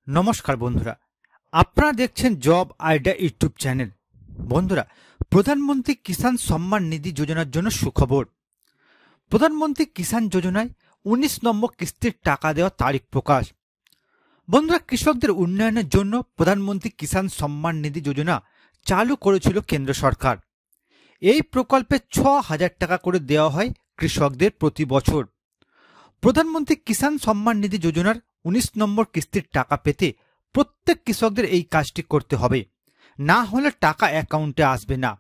নমস্কার বন্ধুরা, আপনারা দেখছেন জব আইডিয়া ইউটিউব চ্যানেল। বন্ধুরা, প্রধানমন্ত্রী কিষাণ সম্মান নিধি যোজনার জন্য সুখবর। প্রধানমন্ত্রী কিষাণ যোজনায় ১৯ নম্বর কিস্তির টাকা দেওয়ার তারিখ প্রকাশ। বন্ধুরা, কৃষকদের উন্নয়নের জন্য প্রধানমন্ত্রী কিষাণ সম্মান নিধি যোজনা চালু করেছিল কেন্দ্র সরকার। এই প্রকল্পে ৬,০০০ টাকা করে দেওয়া হয় কৃষকদের প্রতি বছর। প্রধানমন্ত্রী কিষাণ সম্মান নিধি যোজনার ১৯ নম্বর কিস্তির টাকা পেতে প্রত্যেক কৃষকদের এই কাজটি করতে হবে, না হলে টাকা অ্যাকাউন্টে আসবে না।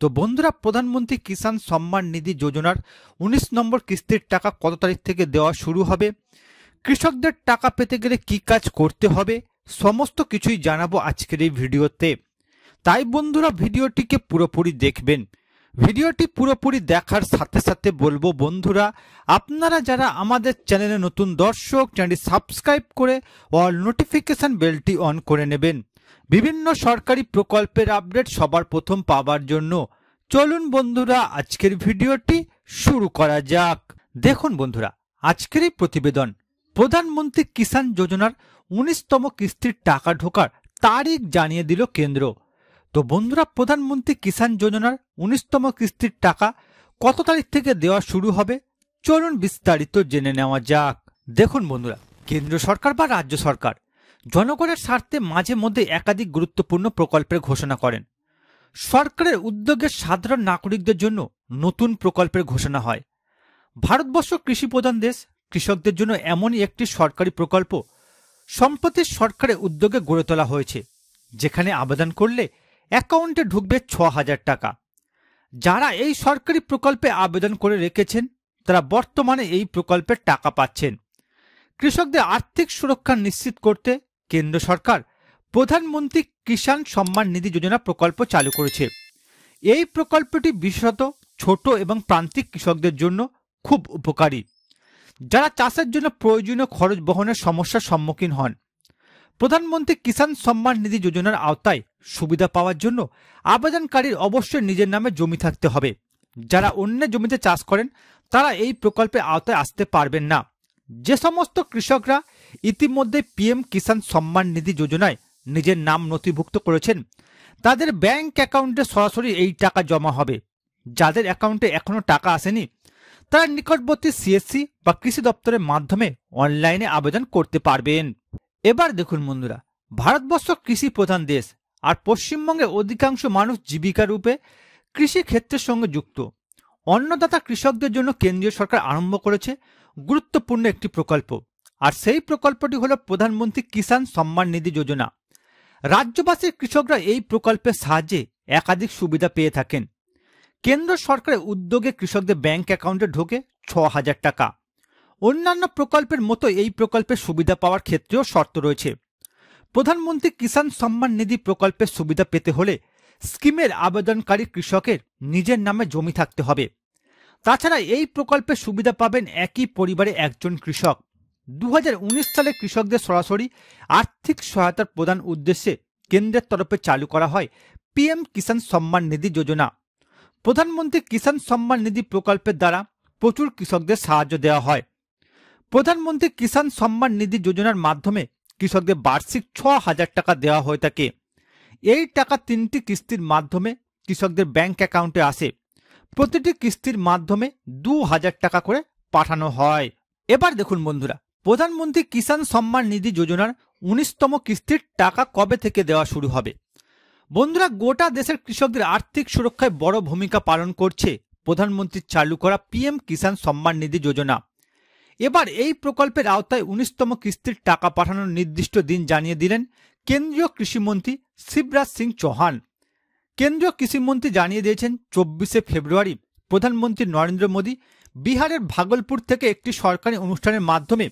তো বন্ধুরা, প্রধানমন্ত্রী কিষাণ সম্মান নিধি যোজনার ১৯ নম্বর কিস্তির টাকা কত তারিখ থেকে দেওয়া শুরু হবে, কৃষকদের টাকা পেতে গেলে কি কাজ করতে হবে, সমস্ত কিছুই জানাবো আজকের এই ভিডিওতে। তাই বন্ধুরা, ভিডিওটিকে পুরোপুরি দেখবেন। ভিডিওটি পুরোপুরি দেখার সাথে সাথে বলবো বন্ধুরা, আপনারা যারা আমাদের চ্যানেলে নতুন দর্শক, চ্যানেলটি সাবস্ক্রাইব করে অল নোটিফিকেশন বেলটি অন করে নেবেন বিভিন্ন সরকারি প্রকল্পের আপডেট সবার প্রথম পাওয়ার জন্য। চলুন বন্ধুরা, আজকের ভিডিওটি শুরু করা যাক। দেখুন বন্ধুরা, আজকের এই প্রতিবেদন প্রধানমন্ত্রী কিষাণ যোজনার ১৯তম কিস্তির টাকা ঢোকার তারিখ জানিয়ে দিল কেন্দ্র। তো বন্ধুরা, প্রধানমন্ত্রী কিষাণ যোজনার ১৯তম কিস্তির টাকা কত তারিখ থেকে দেওয়া শুরু হবে, চলুন বিস্তারিত জেনে নেওয়া যাক। দেখুন বন্ধুরা, কেন্দ্র সরকার বা রাজ্য সরকার জনগণের স্বার্থে মাঝে মধ্যে একাধিক গুরুত্বপূর্ণ প্রকল্পের ঘোষণা করেন। সরকারের উদ্যোগে সাধারণ নাগরিকদের জন্য নতুন প্রকল্পের ঘোষণা হয়। ভারতবর্ষ কৃষি প্রধান দেশ, কৃষকদের জন্য এমনই একটি সরকারি প্রকল্প সম্প্রতি সরকারের উদ্যোগে গড়ে তোলা হয়েছে, যেখানে আবেদন করলে অ্যাকাউন্টে ঢুকবে ৬,০০০ টাকা। যারা এই সরকারি প্রকল্পে আবেদন করে রেখেছেন তারা বর্তমানে এই প্রকল্পের টাকা পাচ্ছেন। কৃষকদের আর্থিক সুরক্ষা নিশ্চিত করতে কেন্দ্র সরকার প্রধানমন্ত্রী কিষাণ সম্মান নিধি যোজনা প্রকল্প চালু করেছে। এই প্রকল্পটি বিশেষত ছোট এবং প্রান্তিক কৃষকদের জন্য খুব উপকারী, যারা চাষের জন্য প্রয়োজনীয় খরচ বহনের সমস্যার সম্মুখীন হন। প্রধানমন্ত্রী কিষাণ সম্মান নিধি যোজনার আওতায় সুবিধা পাওয়ার জন্য আবেদনকারীর অবশ্যই নিজের নামে জমি থাকতে হবে। যারা অন্য জমিতে চাষ করেন তারা এই প্রকল্পের আওতায় আসতে পারবেন না। যে সমস্ত কৃষকরা ইতিমধ্যে পিএম কিষাণ সম্মান নিধি যোজনায় নিজের নাম নথিভুক্ত করেছেন তাদের ব্যাংক অ্যাকাউন্টে সরাসরি এই টাকা জমা হবে। যাদের অ্যাকাউন্টে এখনো টাকা আসেনি তারা নিকটবর্তী সিএসসি বা কৃষি দপ্তরের মাধ্যমে অনলাইনে আবেদন করতে পারবেন। এবার দেখুন বন্ধুরা, ভারতবর্ষ কৃষি প্রধান দেশ, আর পশ্চিমবঙ্গে অধিকাংশ মানুষ জীবিকা রূপে কৃষি ক্ষেত্রের সঙ্গে যুক্ত। অন্নদাতা কৃষকদের জন্য কেন্দ্রীয় সরকার আরম্ভ করেছে গুরুত্বপূর্ণ একটি প্রকল্প, আর সেই প্রকল্পটি হল প্রধানমন্ত্রী কিষাণ সম্মান নিধি যোজনা। রাজ্যবাসীর কৃষকরা এই প্রকল্পের সাহায্যে একাধিক সুবিধা পেয়ে থাকেন। কেন্দ্র সরকারের উদ্যোগে কৃষকদের ব্যাংক অ্যাকাউন্টে ঢোকে ৬,০০০ টাকা। অন্যান্য প্রকল্পের মতো এই প্রকল্পের সুবিধা পাওয়ার ক্ষেত্রেও শর্ত রয়েছে। প্রধানমন্ত্রী কিষাণ সম্মান নিধি প্রকল্পের সুবিধা পেতে হলে স্কিমের আবেদনকারী কৃষকের নিজের নামে জমি থাকতে হবে। তাছাড়া এই প্রকল্পের সুবিধা পাবেন একই পরিবারে একজন কৃষক। ২০১৯ সালে কৃষকদের সরাসরি আর্থিক সহায়তার প্রদান উদ্দেশ্যে কেন্দ্রের তরফে চালু করা হয় পিএম কিষাণ সম্মান নিধি যোজনা। প্রধানমন্ত্রী কিষাণ সম্মান নিধি প্রকল্পের দ্বারা প্রচুর কৃষকদের সাহায্য দেওয়া হয়। প্রধানমন্ত্রী কিষাণ সম্মান নিধি যোজনার মাধ্যমে কৃষকদের বার্ষিক ৬,০০০ টাকা দেওয়া হয়ে থাকে। এই টাকা ৩টি কিস্তির মাধ্যমে কৃষকদের ব্যাংক অ্যাকাউন্টে আসে। প্রতিটি কিস্তির মাধ্যমে ২,০০০ টাকা করে পাঠানো হয়। এবার দেখুন বন্ধুরা, প্রধানমন্ত্রী কিষাণ সম্মান নিধি যোজনার ১৯তম কিস্তির টাকা কবে থেকে দেওয়া শুরু হবে। বন্ধুরা, গোটা দেশের কৃষকদের আর্থিক সুরক্ষায় বড় ভূমিকা পালন করছে প্রধানমন্ত্রীর চালু করা পিএম কিষাণ সম্মান নিধি যোজনা। এবার এই প্রকল্পের আওতায় ১৯তম কিস্তির টাকা পাঠানোর নির্দিষ্ট দিন জানিয়ে দিলেন কেন্দ্রীয় কৃষিমন্ত্রী শিবরাজ সিং চৌহান। কেন্দ্রীয় কৃষিমন্ত্রী জানিয়ে দিয়েছেন ২৪শে ফেব্রুয়ারি প্রধানমন্ত্রী নরেন্দ্র মোদী বিহারের ভাগলপুর থেকে একটি সরকারি অনুষ্ঠানের মাধ্যমে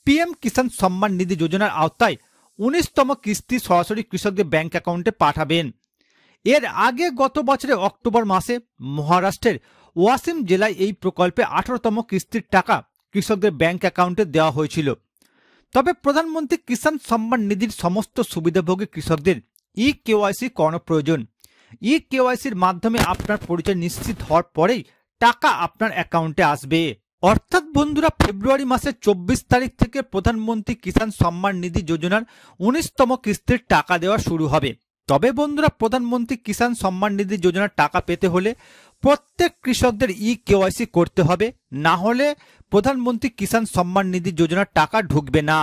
পিএম কিষাণ সম্মান নিধি যোজনার আওতায় ১৯তম কিস্তি সরাসরি কৃষকদের ব্যাংক অ্যাকাউন্টে পাঠাবেন। এর আগে গত বছরের অক্টোবর মাসে মহারাষ্ট্রের ওয়াসিম জেলায় এই প্রকল্পে ১৮তম কিস্তির টাকা কৃষকদের ব্যাংক অ্যাকাউন্টে দেওয়া হয়েছিল। তবে প্রধানমন্ত্রী কিষাণ সম্মান নিধির সমস্ত সুবিধাভোগী কৃষকদের কেওয়াইসি করানো প্রয়োজন। কেওয়াইসির মাধ্যমে আপনার পরিচয় নিশ্চিত হওয়ার পরেই টাকা আপনার অ্যাকাউন্টে আসবে। অর্থাৎ বন্ধুরা ফেব্রুয়ারি মাসের 24 তারিখ থেকে প্রধানমন্ত্রী কিষাণ সম্মান নিধি যোজনার 19তম কিস্তির টাকা দেওয়া শুরু হবে। তবে বন্ধুরা প্রধানমন্ত্রী কিষাণ সম্মান নিধি যোজনার টাকা পেতে হলে প্রত্যেক কৃষকদের KYC করতে হবে, না হলে প্রধানমন্ত্রী কিষাণ সম্মান নিধি যোজনার টাকা ঢুকবে না।